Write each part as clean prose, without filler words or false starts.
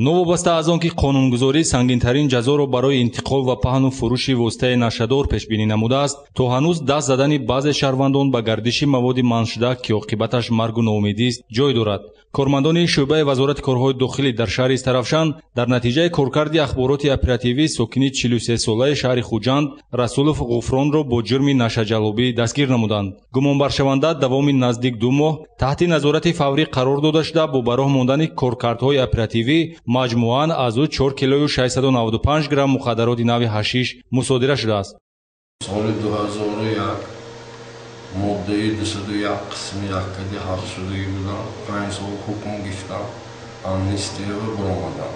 новобаста аз он ки қонунгузорӣ сангинтарин ҷазоро барои интиқол ва паҳну фурӯши воситаи нашадор пешбинӣ намудааст, то ҳанӯз даст задани баъзе шаҳрвандон ба гардиши маводи манъшуда ки оқибаташ маргу ноумедист ҷой дорад. кормандони шӯъбаи вазорати корҳои дохилӣ дар шаҳри Истарафшан дар натиҷаи коркарди ахбороти оперативӣ сокини 43-солаи шаҳри Хуҷанд Расулов Ғуфронро бо ҷурми нашаҷалобӣ дастгир намуданд. гумонбаршаванда давоми наздик 2 моҳ таҳти назорати фаврӣ қарор дода шуда бо бароҳ мондани коркардҳои оперативӣ маҷмуан аз ӯ 4 килои 695 грамм мухаддароти нави ҳашиш мусодира шудааст. соли 2001 моддаи 201 қисми 1 ҳабс шудагӣ будам. 5 сол ҳукм гирифтам, амнистияро баромадам.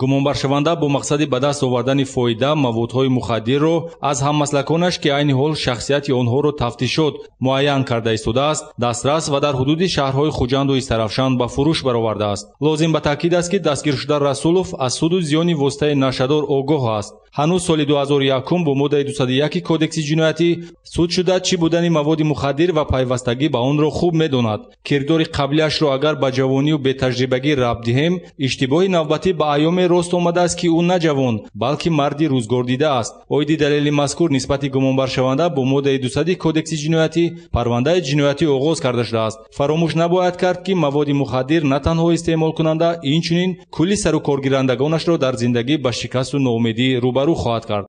гумонбаршаванда бо мақсади ба даст овардани фоида маводҳои мухаддирро аз ҳаммаслаконаш ки айни ҳол шахсияти онҳоро тафтишот муайян карда истодааст, дастрас ва дар ҳудуди шаҳрҳои Хуҷанду Истарафшан ба фурӯш баровардааст. лозим ба таъкид аст ки дастгиршуда Расулов аз суду зиёни воситаи нашадор огоҳ аст. ҳанӯз соли 2001 бо моддаи 201 кодекси ҷиноятӣ суд шуда чӣ будани маводи мухаддир ва пайвастагӣ ба онро хуб медонад. кирдори қаблиашро агар ба ҷавонию бетаҷрибагӣ рабт диҳем, иштибоҳи навбатӣ ба айёме рост омадааст ки ӯ на ҷавон, балки марди рӯзгордида аст. оиди далели мазкур нисбати гумонбаршаванда бо моддаи 200 кодекси ҷиноятӣ парвандаи ҷиноятӣ оғоз карда шудааст. фаромӯш набояд кард ки маводи мухаддир на танҳо истеъмолкунанда, инчунин кулли сару коргирандагонашро дар зиндагӣ ба шикасту ноумедӣ рӯбарӯ хоҳад кард.